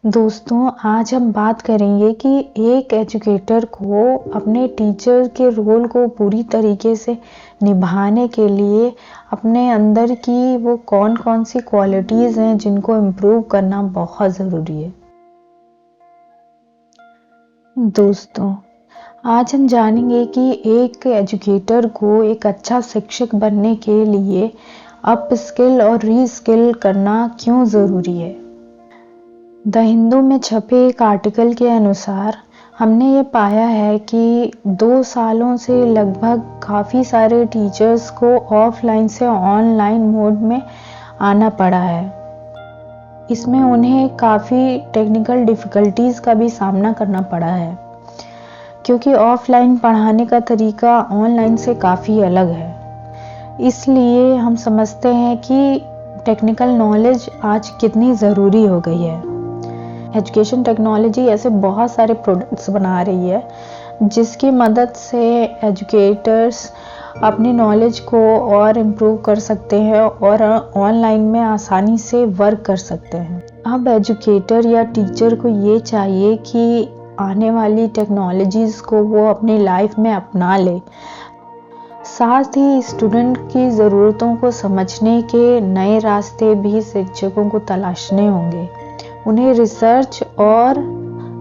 दोस्तों, आज हम बात करेंगे कि एक एजुकेटर को अपने टीचर के रोल को पूरी तरीके से निभाने के लिए अपने अंदर की वो कौन-कौन सी क्वालिटीज़ हैं जिनको इम्प्रूव करना बहुत ज़रूरी है। दोस्तों, आज हम जानेंगे कि एक एजुकेटर को एक अच्छा शिक्षक बनने के लिए अप स्किल और री स्किल करना क्यों ज़रूरी है। द हिंदू में छपे एक आर्टिकल के अनुसार हमने ये पाया है कि 2 सालों से लगभग काफ़ी सारे टीचर्स को ऑफलाइन से ऑनलाइन मोड में आना पड़ा है। इसमें उन्हें काफ़ी टेक्निकल डिफ़िकल्टीज़ का भी सामना करना पड़ा है, क्योंकि ऑफलाइन पढ़ाने का तरीका ऑनलाइन से काफ़ी अलग है। इसलिए हम समझते हैं कि टेक्निकल नॉलेज आज कितनी ज़रूरी हो गई है। एजुकेशन टेक्नोलॉजी ऐसे बहुत सारे प्रोडक्ट्स बना रही है जिसकी मदद से एजुकेटर्स अपनी नॉलेज को और इम्प्रूव कर सकते हैं और ऑनलाइन में आसानी से वर्क कर सकते हैं। अब एजुकेटर या टीचर को ये चाहिए कि आने वाली टेक्नोलॉजीज़ को वो अपनी लाइफ में अपना ले, साथ ही स्टूडेंट की ज़रूरतों को समझने के नए रास्ते भी शिक्षकों को तलाशने होंगे। उन्हें रिसर्च और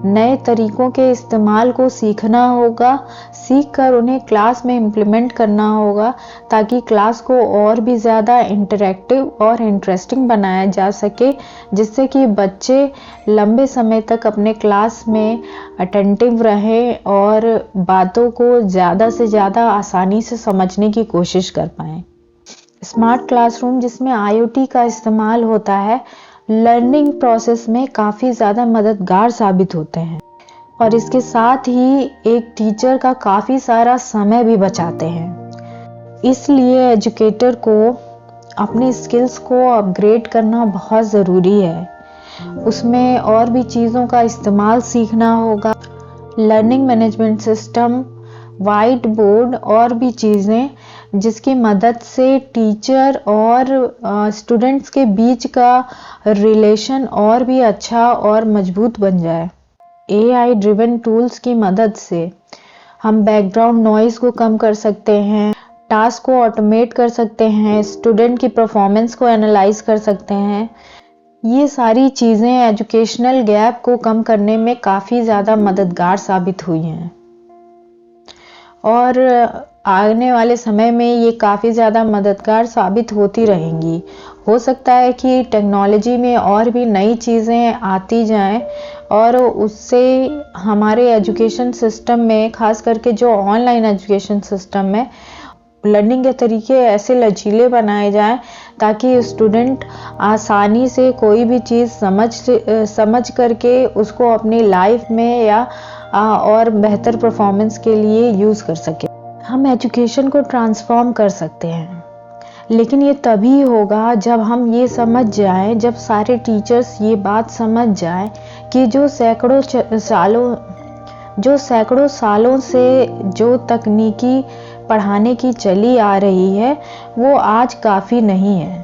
नए तरीकों के इस्तेमाल को सीखना होगा, सीखकर उन्हें क्लास में इम्प्लीमेंट करना होगा ताकि क्लास को और भी ज़्यादा इंटरैक्टिव और इंटरेस्टिंग बनाया जा सके, जिससे कि बच्चे लंबे समय तक अपने क्लास में अटेंटिव रहें और बातों को ज़्यादा से ज़्यादा आसानी से समझने की कोशिश कर पाएँ। स्मार्ट क्लासरूम जिसमें IoT का इस्तेमाल होता है, लर्निंग प्रोसेस में काफ़ी ज़्यादा मददगार साबित होते हैं और इसके साथ ही एक टीचर का काफ़ी सारा समय भी बचाते हैं। इसलिए एजुकेटर को अपनी स्किल्स को अपग्रेड करना बहुत ज़रूरी है। उसमें और भी चीज़ों का इस्तेमाल सीखना होगा, learning management system, white board और भी चीज़ें जिसकी मदद से टीचर और स्टूडेंट्स के बीच का रिलेशन और भी अच्छा और मजबूत बन जाए। AI ड्रिवन टूल्स की मदद से हम बैकग्राउंड नॉइज़ को कम कर सकते हैं, टास्क को ऑटोमेट कर सकते हैं, स्टूडेंट की परफॉर्मेंस को एनालाइज कर सकते हैं। ये सारी चीज़ें एजुकेशनल गैप को कम करने में काफ़ी ज़्यादा मददगार साबित हुई हैं और आने वाले समय में ये काफ़ी ज़्यादा मददगार साबित होती रहेंगी। हो सकता है कि टेक्नोलॉजी में और भी नई चीज़ें आती जाएं और उससे हमारे एजुकेशन सिस्टम में, खास करके जो ऑनलाइन एजुकेशन सिस्टम में, लर्निंग के तरीके ऐसे लचीले बनाए जाएं ताकि स्टूडेंट आसानी से कोई भी चीज़ समझ करके उसको अपनी लाइफ में या और बेहतर परफॉर्मेंस के लिए यूज़ कर सके। हम एजुकेशन को ट्रांसफॉर्म कर सकते हैं, लेकिन ये तभी होगा जब हम ये समझ जाएं, जब सारे टीचर्स ये बात समझ जाएं कि जो सैकड़ों सालों से जो तकनीकी पढ़ाने की चली आ रही है वो आज काफ़ी नहीं है।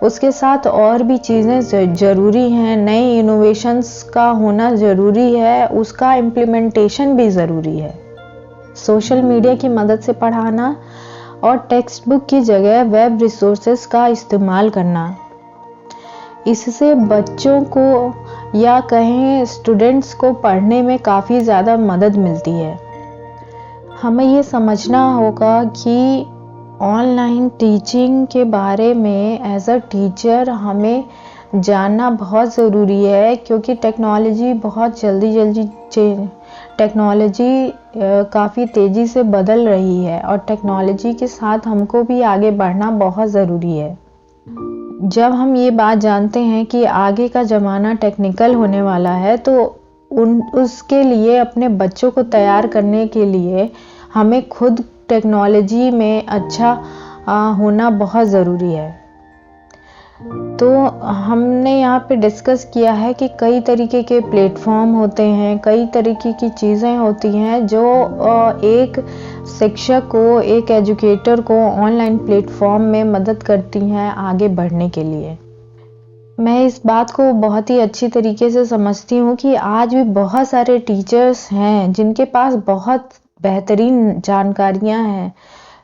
उसके साथ और भी चीज़ें ज़रूरी हैं, नए इनोवेशंस का होना ज़रूरी है, उसका इम्प्लीमेंटेशन भी ज़रूरी है। सोशल मीडिया की मदद से पढ़ाना और टेक्स्ट बुक की जगह वेब रिसोर्सेज का इस्तेमाल करना, इससे बच्चों को या कहें स्टूडेंट्स को पढ़ने में काफ़ी ज़्यादा मदद मिलती है। हमें ये समझना होगा कि ऑनलाइन टीचिंग के बारे में एज अ टीचर हमें जानना बहुत ज़रूरी है, क्योंकि टेक्नोलॉजी बहुत जल्दी टेक्नोलॉजी काफ़ी तेज़ी से बदल रही है और टेक्नोलॉजी के साथ हमको भी आगे बढ़ना बहुत ज़रूरी है। जब हम ये बात जानते हैं कि आगे का ज़माना टेक्निकल होने वाला है, तो उसके लिए अपने बच्चों को तैयार करने के लिए हमें खुद टेक्नोलॉजी में अच्छा होना बहुत ज़रूरी है। तो हमने यहाँ पे डिस्कस किया है कि कई तरीके के प्लेटफॉर्म होते हैं, कई तरीके की चीज़ें होती हैं जो एक शिक्षक को, एक एजुकेटर को ऑनलाइन प्लेटफॉर्म में मदद करती हैं आगे बढ़ने के लिए। मैं इस बात को बहुत ही अच्छी तरीके से समझती हूँ कि आज भी बहुत सारे टीचर्स हैं जिनके पास बहुत बेहतरीन जानकारियाँ हैं,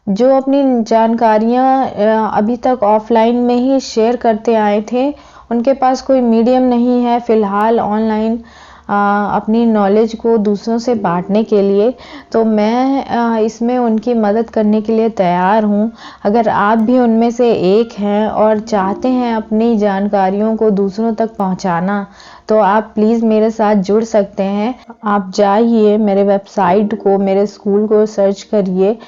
जो अपनी जानकारियाँ अभी तक ऑफलाइन में ही शेयर करते आए थे। उनके पास कोई मीडियम नहीं है फ़िलहाल ऑनलाइन अपनी नॉलेज को दूसरों से बाँटने के लिए, तो मैं इसमें उनकी मदद करने के लिए तैयार हूँ। अगर आप भी उनमें से एक हैं और चाहते हैं अपनी जानकारियों को दूसरों तक पहुँचाना, तो आप प्लीज़ मेरे साथ जुड़ सकते हैं। आप जाइए मेरे वेबसाइट को, मेरे स्कूल को सर्च करिए,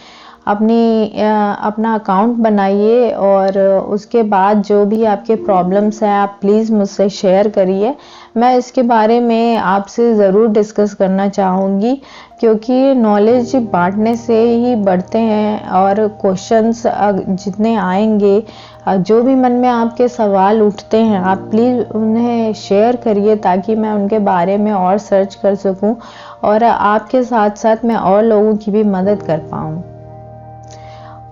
अपना अकाउंट बनाइए और उसके बाद जो भी आपके प्रॉब्लम्स हैं आप प्लीज़ मुझसे शेयर करिए। मैं इसके बारे में आपसे ज़रूर डिस्कस करना चाहूँगी, क्योंकि नॉलेज बाँटने से ही बढ़ते हैं और क्वेश्चंस जितने आएंगे, जो भी मन में आपके सवाल उठते हैं आप प्लीज़ उन्हें शेयर करिए, ताकि मैं उनके बारे में और सर्च कर सकूं और आपके साथ साथ मैं और लोगों की भी मदद कर पाऊँ।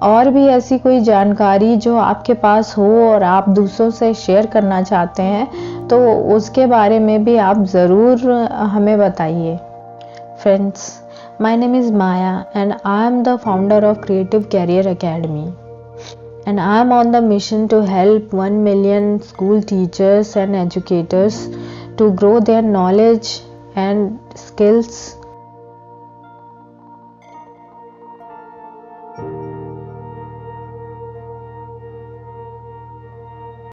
और भी ऐसी कोई जानकारी जो आपके पास हो और आप दूसरों से शेयर करना चाहते हैं, तो उसके बारे में भी आप ज़रूर हमें बताइए। Friends, my name is Maya and I am the founder of Creative Career Academy, and I am on the mission to help 1 million school teachers and educators to grow their knowledge and skills